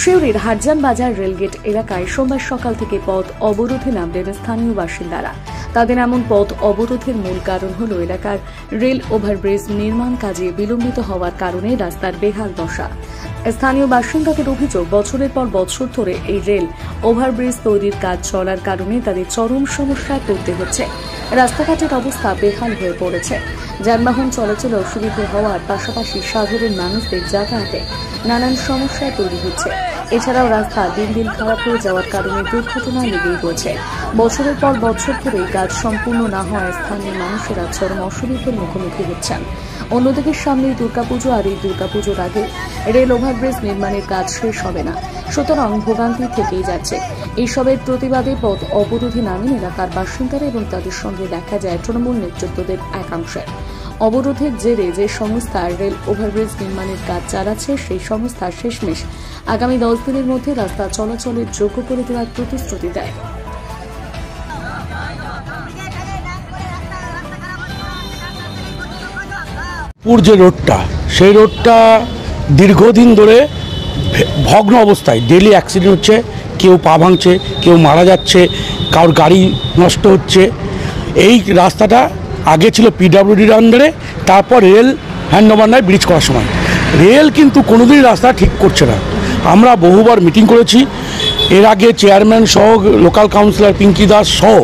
সিউড়ির হারজান বাজার রেলগেট এলাকায় সোমবার সকাল থেকে পথ অবরোধে নামলেন স্থানীয় বাসিন্দারা। তাদের এমন পথ অবরোধের মূল কারণ হল এলাকার রেল ওভারব্রিজ নির্মাণ কাজে বিলম্বিত হওয়ার কারণে রাস্তার বেহাল দশা। স্থানীয় বাসিন্দাদের অভিযোগ, বছরের পর বছর ধরে এই রেল ওভারব্রিজ তৈরির কাজ চলার কারণে তাদের চরম সমস্যায় পড়তে হচ্ছে। রাস্তাঘাটের অবস্থা বেহাল হয়ে পড়েছে। যানবাহন চলাচলে অসুবিধা হওয়ার পাশাপাশি সাধারণ মানুষদের যাতায়াতে নানান সমস্যা তৈরি হচ্ছে। এছাড়াও রাস্তা দিন দিন খারাপ হয়ে যাওয়ার কারণে দুর্ঘটনা লেগেই রয়েছে। বছরের পর বছর ধরে কাজ সম্পূর্ণ না হওয়ায় স্থানীয় মানুষেরা চরম অসুবিধার মুখোমুখি হচ্ছেন। অন্যদিকে সামনেই দুর্গাপুজো, আর এই দুর্গাপুজোর আগে রেল ওভারব্রিজ নির্মাণের কাজ শেষ হবে না, সুতরাং ভোগান্তি থেকেই যাচ্ছে। এইসবের প্রতিবাদে পথ অবরোধে নামেন এলাকার বাসিন্দারা এবং তাদের সঙ্গে দেখা যায় তৃণমূল নেতৃত্বদের একাংশে। অবরোধের জেরে যে সংস্থা রেল ওভারব্রিজ নির্মাণের কাজ চালাচ্ছে সেই সংস্থা শেষমেশ আগামী 10 দিনের মধ্যে রাস্তা চলাচলের যোগ্য করে দেওয়ার প্রতিশ্রুতি দেয়। যে রোডটা, সেই রোডটা দীর্ঘদিন ধরে ভগ্ন অবস্থায়, ডেলি অ্যাক্সিডেন্ট হচ্ছে, কেউ পা ভাঙছে, কেউ মারা যাচ্ছে, কারোর গাড়ি নষ্ট হচ্ছে। এই রাস্তাটা আগে ছিল পিডব্লিউডির আন্ডারে, তারপর রেল হ্যান্ডওভার নেয় ব্রিজ করার সময়। রেল কিন্তু কোনোদিনই রাস্তা ঠিক করছে না। আমরা বহুবার মিটিং করেছি, এর আগে চেয়ারম্যান সহ লোকাল কাউন্সিলর পিঙ্কি দাস সহ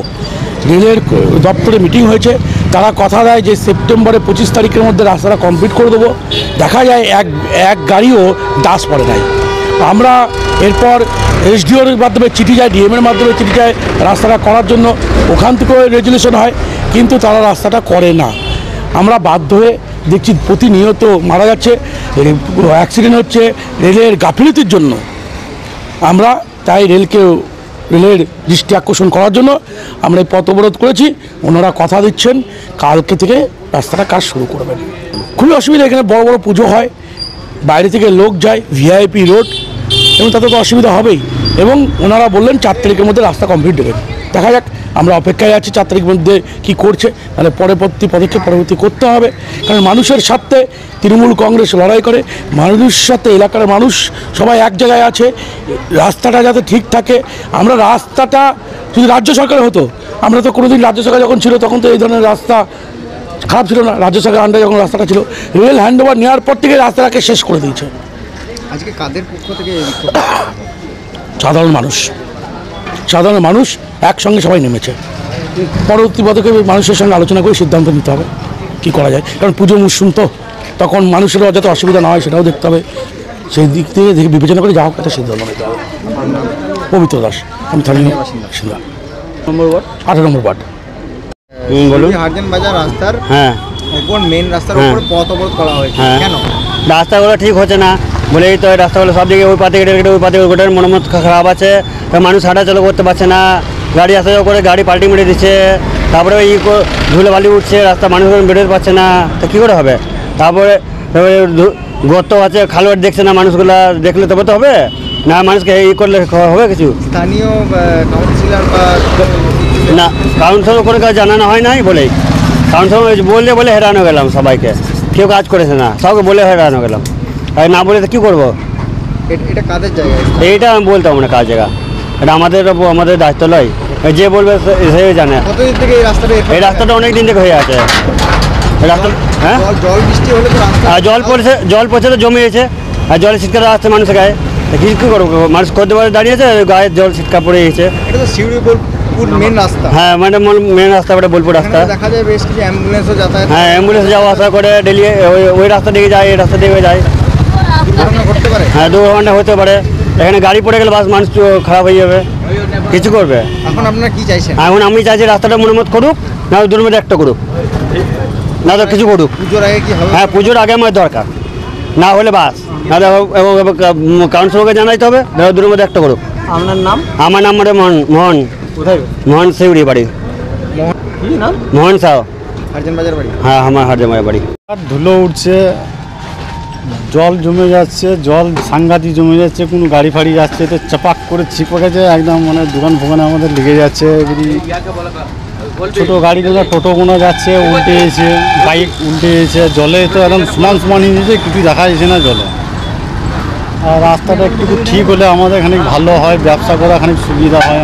রেলের দপ্তরে মিটিং হয়েছে। তারা কথা দেয় যে সেপ্টেম্বরে 25 তারিখের মধ্যে রাস্তাটা কমপ্লিট করে দেবো। দেখা যায় এক গাড়িও দাস পড়ে নাই। আমরা এরপর এসডিওর মাধ্যমে চিঠি যায়, ডিএমের মাধ্যমে চিঠি যায় রাস্তাটা করার জন্য, ওখান থেকেও রেজুলেশন হয়, কিন্তু তারা রাস্তাটা করে না। আমরা বাধ্য হয়ে দেখছি প্রতিনিয়ত মারা যাচ্ছে, অ্যাক্সিডেন্ট হচ্ছে রেলের গাফিলতির জন্য। আমরা তাই রেলের দৃষ্টি আকর্ষণ করার জন্য আমরা এই পথ অবরোধ করেছি। ওনারা কথা দিচ্ছেন কালকে থেকে রাস্তাটা কাজ শুরু করবেন। খুবই অসুবিধা, এখানে বড় বড় পুজো হয়, বাইরে থেকে লোক যায়, ভিআইপি রোড, এবং তাতে তো অসুবিধা হবেই। এবং ওনারা বললেন 4 তারিখের মধ্যে রাস্তা কমপ্লিট দেবেন। দেখা যাক, আমরা অপেক্ষায় আছি 4 তারিখের মধ্যে কী করছে, মানে পরবর্তী পদক্ষেপ করতে হবে। কারণ মানুষের স্বার্থে তৃণমূল কংগ্রেস লড়াই করে, মানুষের সাথে এলাকার মানুষ সবাই এক জায়গায় আছে। রাস্তাটা যাতে ঠিক থাকে, আমরা রাস্তাটা যদি রাজ্য সরকার হতো, আমরা তো কোনোদিন রাজ্য সরকার যখন ছিল তখন তো এই ধরনের রাস্তা খারাপ ছিল না। রাজ্য সরকার আন্ডারে যখন রাস্তাটা ছিল, রেল হ্যান্ডওভার নেওয়ার পর থেকে রাস্তাটাকে শেষ করে দিয়েছে। আজকে কাদের পক্ষ থেকে? সাধারণ মানুষ একসঙ্গে সবাই নেমেছে। পরবর্তী পদক্ষেপে মানুষের সঙ্গে আলোচনা করে সিদ্ধান্ত নিতে হবে কী করা যায়। কারণ পুজো মরশুম তো, তখন মানুষেরও যাতে অসুবিধা না হয় সেটাও দেখতে হবে। সেই দিক থেকে বিবেচনা করে যা হোক একটা সিদ্ধান্ত নিতে হবে। পবিত্র দাস, আমি স্থানীয় বাসিন্দা, 18 নম্বর ওয়ার্ড। বলুন। হারজান বাজার রাস্তার উপর, মেন রাস্তার উপর পথ অবরোধ করা হয়েছে কেন? রাস্তাগুলো ঠিক হচ্ছে না বলেই তো রাস্তাগুলো সব দিকে ওই পাতে কেটে ওই পাতে গোটার মনোমত খারাপ আছে। মানুষ হাঁটাচলা করতে পারছে না, গাড়ি আসা যাওয়া করে গাড়ি পাল্টি মেরে দিচ্ছে, তারপরে ধুলো বালি উঠছে, রাস্তা মানুষ বেরোতে পারছে না, তো কী করে হবে? তারপরে গর্ত আছে, খালওয়াট দেখছে না, মানুষগুলা দেখলে তবে তো হবে না, মানুষকে করলে হবে কিছু? স্থানীয় কাউন্সিলর বা না, কাউন্সিলর করে কাজ জানানো হয় নাই বলেই, কাউন্সিলর বলে হেরানো গেলাম সবাইকে, কেউ কাজ করেছে না, সবকে বলে হেরানো গেলাম। আর না বলে তো কী করবো? এটা কাদের জায়গা? এইটা আমি বলতাম না কার জায়গা, এটা আমাদের দায়িত্ব নয়। যে বলবে সে জানে। কতদিন থেকে এই রাস্তাটা অনেক দিন থেকে হয়ে আছে। রাস্তা জল বৃষ্টি হলে তো রাস্তা জল পড়ছে তো জমিয়েছে, আর জলে ছিটকা আসছে মানুষের গায়ে, কি করবো? মানুষ করতে পারে দাঁড়িয়েছে, গায়ে জল ছিটকা পড়ে গেছে। এটা তো সিউড়ি বোলপুর মেন রাস্তা। হ্যাঁ, মানে মেন রাস্তা, বোলপুর রাস্তা। দেখা যায় বেশ কিছু অ্যাম্বুলেন্সও যাতায়াত। হ্যাঁ, অ্যাম্বুলেন্স যাওয়া আসা করে ডেলি ওই রাস্তা দিকে যায়, এই রাস্তা দিকে যায়। দুর্ঘটনা ঘটতে পারে। হ্যাঁ, দুর্ঘটনা হতে পারে। এখানে গাড়ি পড়ে গেলে বাস মানুষ খারাপ হয়ে যাবে, কিছু করবে। এখন আপনারা কি চাইছেন? এখন আমি চাইছি রাস্তাটা মনোমত করুক, না দুটোর মধ্যে একটা করুক, না তো কিছু করুক। পুজোর আগে কি হবে? হ্যাঁ, পুজোর আগে আমার দরকার, না হলে বাস, নাহলে কাউন্সিলরকে জানাইতে হবে, দুটোর মধ্যে একটা করুক। আপনার নাম? আমার নাম মোহন। কোথায়? মোহন সিউড়ি বাড়ি। মোহন সাহ। হারজান বাজার বাড়ি? হ্যাঁ, আমার হারজান বাজার বাড়ি। ধুলো উঠছে, জল জমে যাচ্ছে, জল সাংঘাতিক জমে যাচ্ছে, কোনো গাড়ি ফাড়ি যাচ্ছে তো চাপাক করে ছিপে গেছে একদম, মানে দোকান ফোকানে আমাদের লেগে যাচ্ছে। ছোটো গাড়িগুলো, টোটোগুলো যাচ্ছে, উল্টে গেছে, বাইক উল্টে গেছে, জলে তো একদম সমান নিয়ে যাচ্ছে, কিছু দেখা যাচ্ছে না জলে। আর রাস্তাটা একটু ঠিক হলে আমাদের এখানে ভালো হয়, ব্যবসা করা এখানে সুবিধা হয়।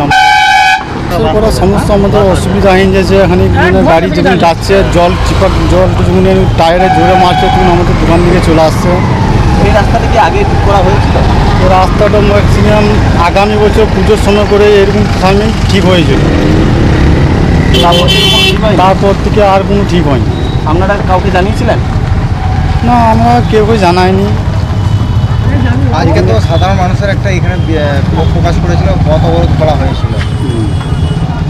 ব্যবসা করার সমস্যা আমাদের অসুবিধা হয়ে গেছে। এখানে গাড়ি যখন যাচ্ছে জল যখন টায়ারে জোরে মারছে তখন আমাদের দোকান দিকে চলে আসছে। এই রাস্তাটা কি আগে ঠিক করা হয়েছিল? তো রাস্তাটা ম্যাক্সিমাম আগামী বছর পুজোর সময় করে এরকম টাইমে ঠিক হয়েছিল, তারপর থেকে আর কোনো ঠিক হয়নি। আপনারা কাউকে জানিয়েছিলেন? না, আমরা কেউ জানাইনি। আজকে তো সাধারণ মানুষের একটা এখানে ক্ষোভ প্রকাশ করেছিল, পথ অবরোধ করা হয়েছিল।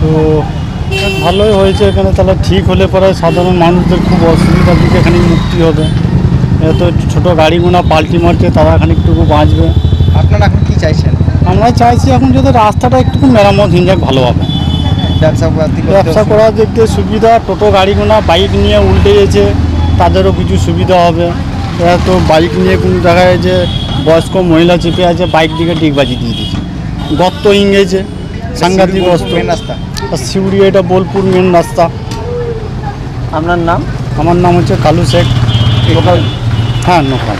তো ভালোই হয়েছে এখানে, তাহলে ঠিক হলে পরে সাধারণ মানুষদের খুব অসুবিধার দিকে এখানে মুক্তি হবে। এত ছোট গাড়িগুলো পাল্টি মারছে, তারা এখানে একটু বাঁচবে। আপনারা এখন কি চাইছেন? আমরা চাইছি এখন যদি রাস্তাটা একটু মেরামত হয়ে যাক ভালো হবে। ব্যবসা করার দিক দিয়ে সুবিধা, টোটো গাড়িগুলো বাইক নিয়ে উল্টে গেছে, তাদেরও কিছু সুবিধা হবে। এরা তো বাইক নিয়ে কোনো জায়গায় যে বয়স্ক মহিলা চেপে আছে, বাইক দিকে ডিগবাজি দিয়ে দিয়েছে, গর্ত হয়ে গেছে, সাংঘাতিক গর্ত। মেন রাস্তা আর শিউড়ি, এটা বোলপুর মেন রাস্তা। আপনার নাম? আমার নাম হচ্ছে কালু শেখ। হ্যাঁ, নোকাল।